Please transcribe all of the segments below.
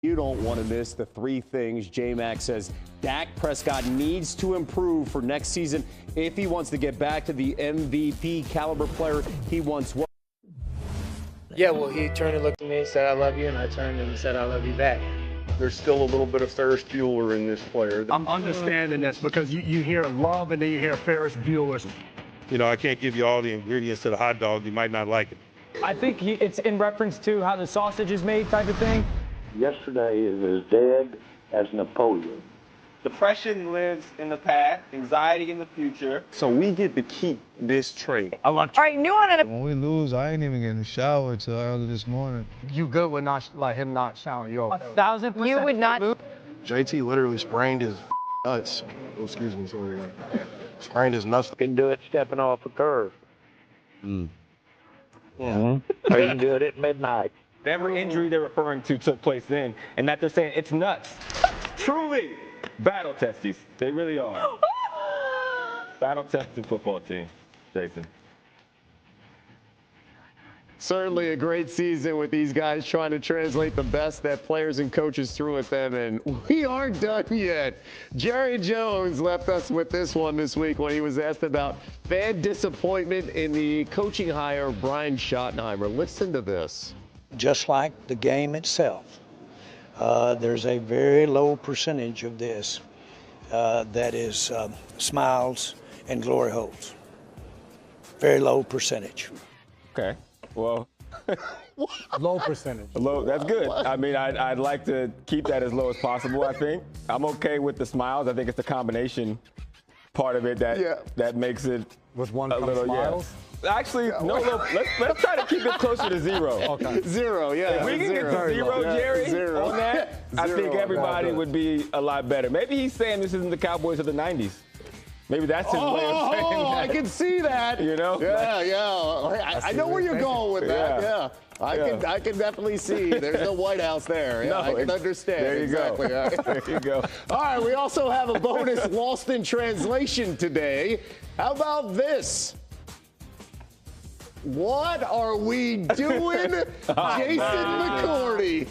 You don't want to miss the three things J-Mac says Dak Prescott needs to improve for next season if he wants to get back to the MVP caliber player he once was. Yeah, well, he turned and looked at me and said, I love you, and I turned and said, I love you back. There's still a little bit of Ferris Bueller in this player. I'm understanding this because you hear love and then you hear Ferris Bueller. You know, I can't give you all the ingredients to the hot dog. You might not like it. I think it's in reference to how the sausage is made type of thing. Yesterday is as dead as Napoleon. Depression lives in the past, anxiety in the future. So we get to keep this trait. I love. All right, new on it. When we lose, I ain't even getting a shower till early this morning. You good with not like him not showering? You okay? 1,000%. You would not. JT literally sprained his nuts. Oh, excuse me, sorry. Sprained his nuts. You can do it stepping off a curve. Yeah. Or you can do it at midnight. Every injury they're referring to took place then, and that they're saying it's nuts. Truly, battle testies. They really are. Battle tested football team, Jason. Certainly a great season with these guys trying to translate the best that players and coaches threw at them, and we aren't done yet. Jerry Jones left us with this one this week when he was asked about fan disappointment in the coaching hire of Brian Schottenheimer. Listen to this. Just like the game itself, there's a very low percentage of this that is smiles and glory holes. Very low percentage. Okay. Well, Low percentage. low. That's good. I mean, I'd like to keep that as low as possible. I think I'm okay with the smiles. I think it's the combination part of it that makes it Was one a from little smiles? Yeah. Actually, no. Let's try to keep it closer to zero. Okay. Zero, yeah. If we can get to Very zero, low. Jerry, Zero. on that, I Zero. think everybody would be a lot better. Maybe he's saying this isn't the Cowboys of the 90s. Maybe that's his way of saying that. I can see that. You know? Yeah. I know where you're going with that. Yeah. I can definitely see. There's no White House there. Yeah, No, I can understand. There you exactly. go. There you go. All right, we also have a bonus lost in translation today. How about this? What are we doing, Jason McCourty?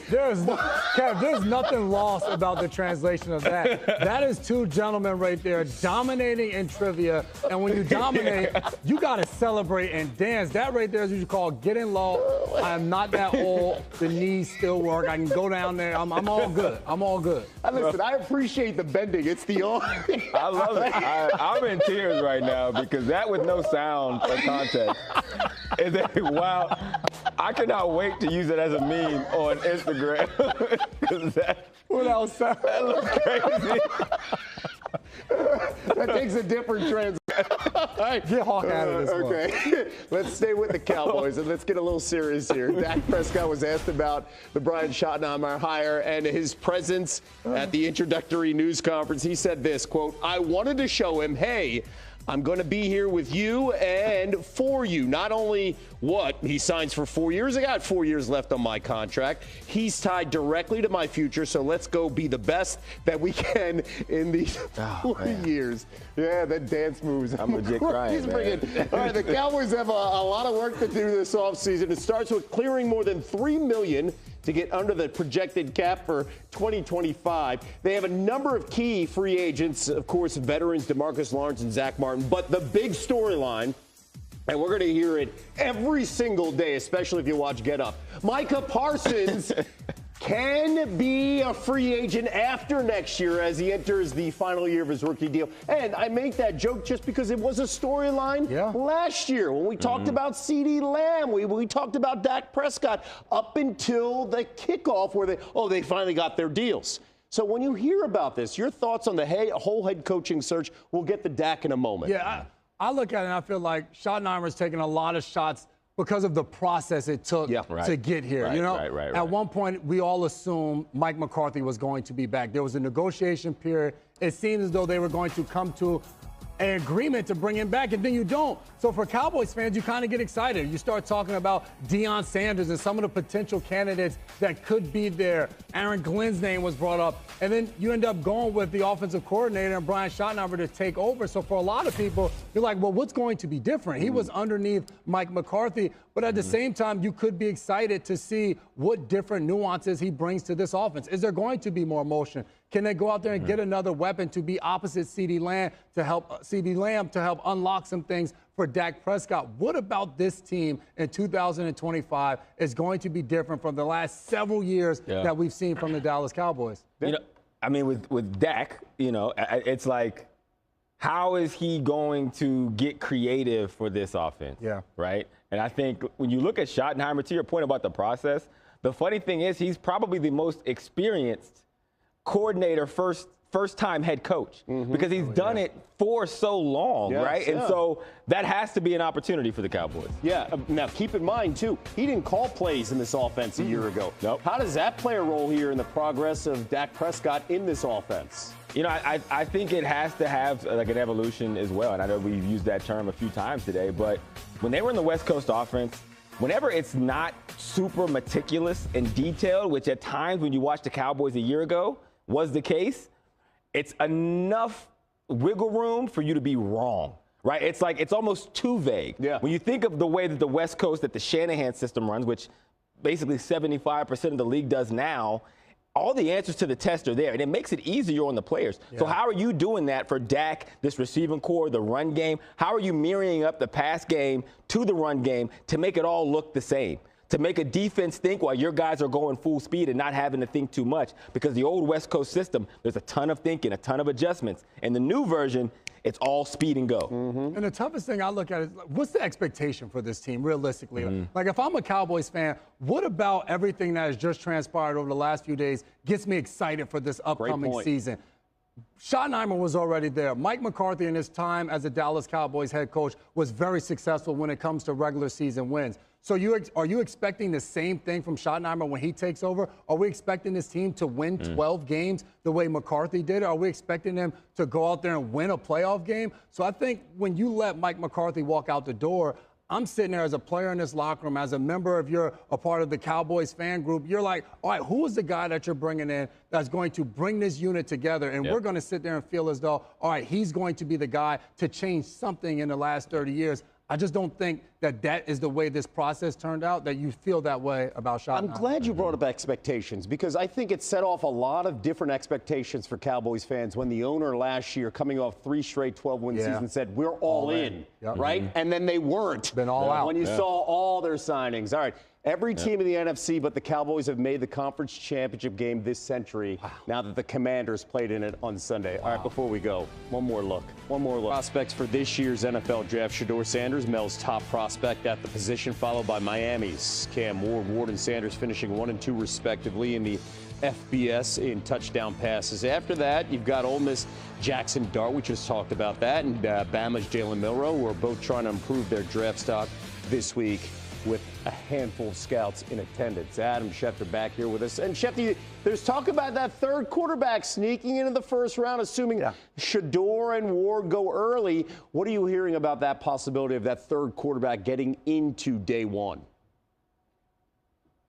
Kev, there's nothing lost about the translation of that. That is two gentlemen right there dominating in trivia. And when you dominate, you got to celebrate and dance. That right there is what you call getting low. I am not that old. The knees still work. I can go down there. I'm all good. I'm all good. Listen, I appreciate the bending. It's the arm. I love it. I'm in tears right now because that with no sound or context is a wow. I cannot wait to use it as a meme on Instagram. that looks crazy. That takes a different translation. Get Hawk out of this one. Okay, let's stay with the Cowboys and let's get a little serious here. Dak Prescott was asked about the Brian Schottenheimer hire and his presence at the introductory news conference. He said this, quote, "I wanted to show him, hey, I'm going to be here with you and for you. Not only what he signs for 4 years. I got 4 years left on my contract. He's tied directly to my future. So let's go be the best that we can in these 4 years." Yeah, that dance moves. I'm legit crying, man. All right, the Cowboys have a lot of work to do this offseason. It starts with clearing more than $3 million to get under the projected cap for 2025. They have a number of key free agents, of course, veterans DeMarcus Lawrence and Zach Martin. But the big storyline, and we're going to hear it every single day, especially if you watch Get Up, Micah Parsons can be a free agent after next year as he enters the final year of his rookie deal. And I make that joke just because it was a storyline last year when we talked about CeeDee Lamb. We talked about Dak Prescott up until the kickoff where they finally got their deals. So when you hear about this, your thoughts on the whole head coaching search, we'll get to Dak in a moment. Yeah, I look at it and I feel like Schottenheimer's taking a lot of shots because of the process it took to get here. At one point, we all assumed Mike McCarthy was going to be back. There was a negotiation period. It seemed as though they were going to come to an agreement to bring him back, and then you don't. So for Cowboys fans, you kind of get excited. You start talking about Deion Sanders and some of the potential candidates that could be there. Aaron Glenn's name was brought up. And then you end up going with the offensive coordinator and Brian Schottenheimer to take over. So for a lot of people, you're like, well, what's going to be different? He was underneath Mike McCarthy. But at the same time, you could be excited to see what different nuances he brings to this offense. Is there going to be more motion? Can they go out there and get another weapon to be opposite CeeDee Lamb to help unlock some things for Dak Prescott? What about this team in 2025 is going to be different from the last several years that we've seen from the Dallas Cowboys? You know, I mean, with Dak, you know, it's like, how is he going to get creative for this offense? Yeah. Right? And I think when you look at Schottenheimer, to your point about the process, the funny thing is he's probably the most experienced coordinator, first-time head coach, because he's done it for so long, right? And so that has to be an opportunity for the Cowboys. Yeah. Now, keep in mind, too, he didn't call plays in this offense a year ago. Nope. How does that play a role here in the progress of Dak Prescott in this offense? You know, I think it has to have like an evolution as well. And I know we've used that term a few times today, but when they were in the West Coast offense, whenever it's not super meticulous and detailed, which at times when you watch the Cowboys a year ago was the case, it's enough wiggle room for you to be wrong, right? It's like it's almost too vague. Yeah. When you think of the way that the West Coast, that the Shanahan system runs, which basically 75% of the league does now, all the answers to the test are there, and it makes it easier on the players. So how are you doing that for Dak, this receiving core, the run game? How are you marrying up the pass game to the run game to make it all look the same? To make a defense think while your guys are going full speed and not having to think too much? Because the old West Coast system, there's a ton of thinking, a ton of adjustments. And the new version, it's all speed and go. And the toughest thing I look at is, what's the expectation for this team, realistically? Like, if I'm a Cowboys fan, what about everything that has just transpired over the last few days gets me excited for this upcoming season? Schottenheimer was already there. Mike McCarthy in his time as a Dallas Cowboys head coach was very successful when it comes to regular season wins. So are you expecting the same thing from Schottenheimer when he takes over? Are we expecting this team to win 12 games the way McCarthy did? Are we expecting them to go out there and win a playoff game? So I think when you let Mike McCarthy walk out the door, I'm sitting there as a player in this locker room, as a member of a part of the Cowboys fan group. You're like, all right, who is the guy that you're bringing in that's going to bring this unit together? And we're going to sit there and feel as though, all right, he's going to be the guy to change something in the last 30 years. I just don't think that is the way this process turned out, that you feel that way about Schottenheimer. I'm glad you brought up expectations, because I think it set off a lot of different expectations for Cowboys fans when the owner last year, coming off 3 straight 12-win seasons, said, we're all in, right? And then they weren't. Been all out. When you saw all their signings. All right. Every team in the NFC but the Cowboys have made the conference championship game this century now that the Commanders played in it on Sunday. All right, before we go, one more look. Prospects for this year's NFL draft: Shedeur Sanders, Mel's top prospect at the position, followed by Miami's Cam Ward and Sanders finishing 1 and 2 respectively in the FBS in touchdown passes. After that, you've got Ole Miss Jackson Dart, we just talked about that, and Bama's Jalen Milroe, who are both trying to improve their draft stock this week with a handful of scouts in attendance. Adam Schefter back here with us. And Schefter, there's talk about that third quarterback sneaking into the first round, assuming Shedeur and Ward go early. What are you hearing about that possibility of that third quarterback getting into day one?